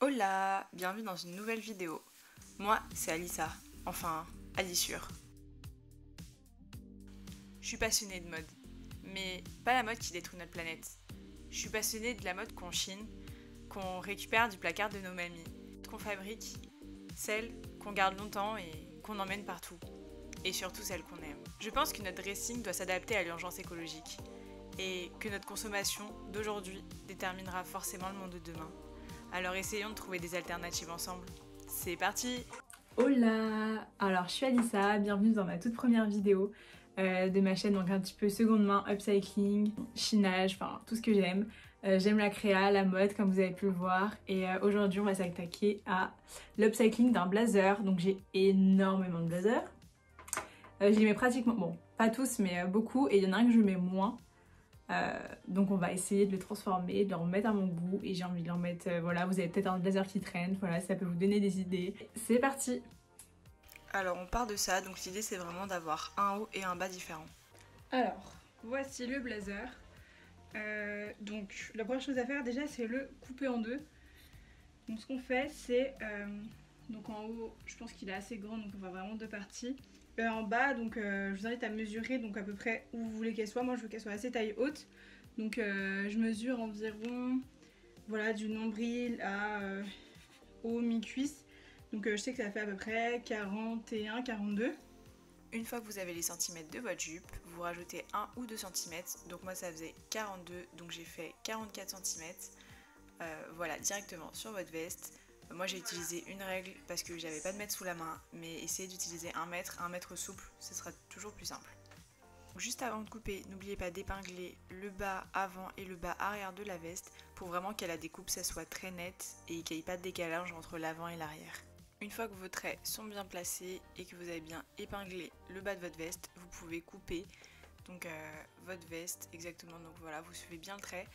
Hola, bienvenue dans une nouvelle vidéo. Moi, c'est Alissa, enfin, Alissure. Je suis passionnée de mode, mais pas la mode qui détruit notre planète. Je suis passionnée de la mode qu'on chine, qu'on récupère du placard de nos mamies, qu'on fabrique, celle qu'on garde longtemps et qu'on emmène partout. Et surtout celle qu'on aime. Je pense que notre dressing doit s'adapter à l'urgence écologique et que notre consommation d'aujourd'hui déterminera forcément le monde de demain. Alors essayons de trouver des alternatives ensemble. C'est parti! Hola! Alors je suis Alissa, bienvenue dans ma toute première vidéo de ma chaîne, donc un petit peu seconde main, upcycling, chinage, enfin tout ce que j'aime. J'aime la créa, la mode comme vous avez pu le voir et aujourd'hui on va s'attaquer à l'upcycling d'un blazer. Donc j'ai énormément de blazers. Je les mets pratiquement, bon pas tous mais beaucoup, et il y en a un que je mets moins. Donc on va essayer de les transformer, de les remettre à mon goût, et j'ai envie de leur mettre, voilà, vous avez peut-être un blazer qui traîne, voilà, ça peut vous donner des idées. C'est parti! Alors on part de ça, donc l'idée c'est vraiment d'avoir un haut et un bas différents. Alors, voici le blazer. Donc la première chose à faire déjà c'est le couper en deux. Donc ce qu'on fait c'est, donc en haut je pense qu'il est assez grand, donc on va vraiment deux parties. En bas donc je vous invite à mesurer donc à peu près où vous voulez qu'elle soit. Moi je veux qu'elle soit assez taille haute. Donc je mesure environ, voilà, du nombril au mi-cuisse. Donc je sais que ça fait à peu près 41-42. Une fois que vous avez les centimètres de votre jupe, vous rajoutez 1 ou 2 cm. Donc moi ça faisait 42, donc j'ai fait 44 cm. Voilà, directement sur votre veste. Moi j'ai utilisé une règle parce que j'avais pas de mètre sous la main, mais essayez d'utiliser un mètre souple, ce sera toujours plus simple. Juste avant de couper, n'oubliez pas d'épingler le bas avant et le bas arrière de la veste pour vraiment qu'à la découpe ça soit très net et qu'il n'y ait pas de décalage entre l'avant et l'arrière. Une fois que vos traits sont bien placés et que vous avez bien épinglé le bas de votre veste, vous pouvez couper donc votre veste exactement. Donc voilà, vous suivez bien le trait.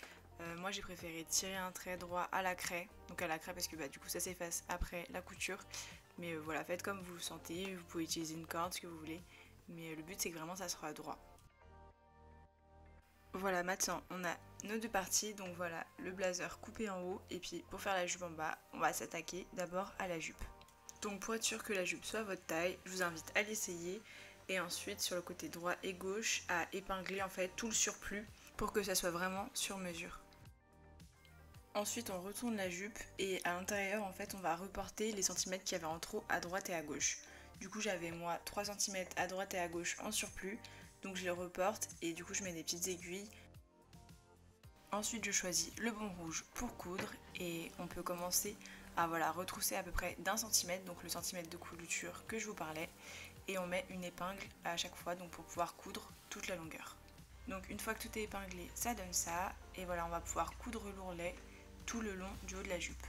Moi j'ai préféré tirer un trait droit à la craie, donc à la craie parce que du coup ça s'efface après la couture. Mais voilà, faites comme vous le sentez, vous pouvez utiliser une corde, ce que vous voulez. Mais le but c'est que vraiment ça sera droit. Voilà, maintenant on a nos deux parties, donc voilà le blazer coupé en haut, et puis pour faire la jupe en bas, on va s'attaquer d'abord à la jupe. Donc pour être sûr que la jupe soit votre taille, je vous invite à l'essayer, et ensuite sur le côté droit et gauche à épingler en fait tout le surplus pour que ça soit vraiment sur mesure. Ensuite on retourne la jupe et à l'intérieur en fait on va reporter les centimètres qu'il y avait en trop à droite et à gauche. Du coup j'avais moi 3 cm à droite et à gauche en surplus, donc je les reporte et du coup je mets des petites aiguilles. Ensuite je choisis le bon rouge pour coudre et on peut commencer à retrousser à peu près d'1 cm, donc le centimètre de couture que je vous parlais, et on met une épingle à chaque fois donc pour pouvoir coudre toute la longueur. Donc une fois que tout est épinglé, ça donne ça, et voilà, on va pouvoir coudre l'ourlet tout le long du haut de la jupe.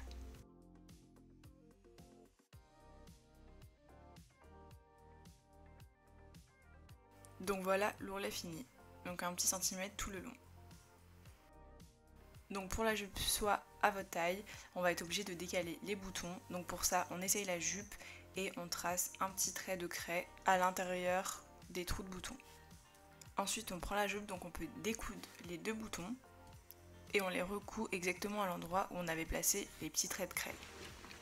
Donc voilà l'ourlet fini, donc un petit centimètre tout le long. Donc pour la jupe soit à votre taille, on va être obligé de décaler les boutons. Donc pour ça, on essaye la jupe et on trace un petit trait de craie à l'intérieur des trous de boutons. Ensuite, on prend la jupe, donc on peut découdre les deux boutons et on les recoud exactement à l'endroit où on avait placé les petits traits de craie.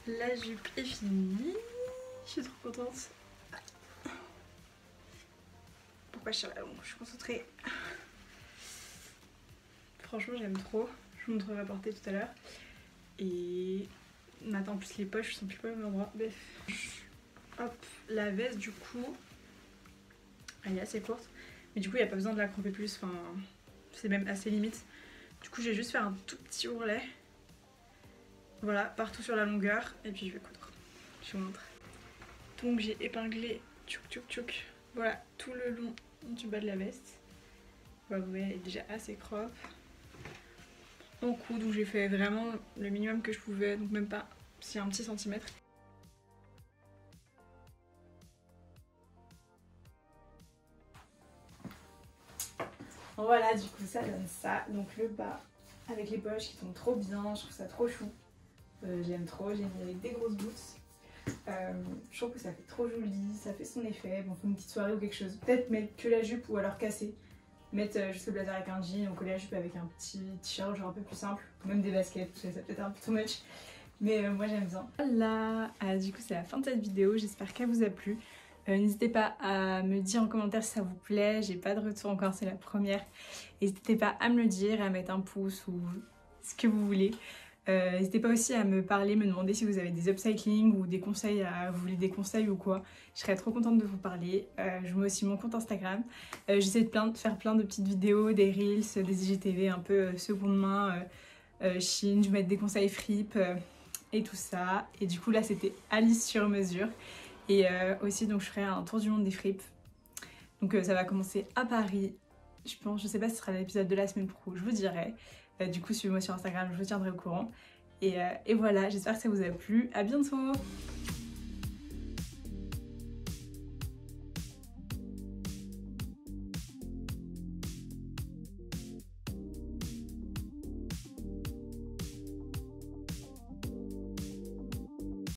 La jupe est finie, je suis trop contente. Pourquoi je suis là? Bon, je suis concentrée. Franchement j'aime trop, je vous montrerai la portée tout à l'heure. Et maintenant en plus les poches sont plus pas au même endroit. Bref. Hop, la veste du coup, elle est assez courte. Mais du coup il n'y a pas besoin de la cramper plus, enfin c'est même assez limite. Du coup je vais juste faire un tout petit ourlet. Voilà, partout sur la longueur, et puis je vais coudre. Je vous montre. Donc j'ai épinglé tchouk tchouk tchouk, voilà, tout le long du bas de la veste. Voilà, vous voyez elle est déjà assez crop. En coude où j'ai fait vraiment le minimum que je pouvais, donc même pas si un petit centimètre. Voilà, du coup ça donne ça, donc le bas avec les poches qui tombent trop bien, je trouve ça trop chou. J'aime trop, j'ai mis avec des grosses boots. Je trouve que ça fait trop joli, ça fait son effet. Bon, faut une petite soirée ou quelque chose, peut-être mettre que la jupe ou alors casser. Mettre juste le blazer avec un jean ou coller la jupe avec un petit t-shirt genre un peu plus simple, même des baskets, parce que ça peut être un peu too much. Mais moi j'aime bien. Voilà, du coup c'est la fin de cette vidéo, j'espère qu'elle vous a plu. N'hésitez pas à me dire en commentaire si ça vous plaît, j'ai pas de retour encore, c'est la première. N'hésitez pas à me le dire, à mettre un pouce ou ce que vous voulez. N'hésitez pas aussi à me parler, me demander si vous avez des upcycling ou des conseils, vous voulez des conseils ou quoi. Je serais trop contente de vous parler. Je mets aussi mon compte Instagram. J'essaie de faire plein de petites vidéos, des reels, des IGTV un peu seconde main, Chine, je vais mettre des conseils fripes et tout ça. Et du coup là c'était Alice sur mesure. Et aussi donc je ferai un tour du monde des fripes. Donc ça va commencer à Paris. Je sais pas si ce sera l'épisode de la semaine pro, je vous dirai. Du coup suivez-moi sur Instagram, je vous tiendrai au courant. Et voilà, j'espère que ça vous a plu. À bientôt!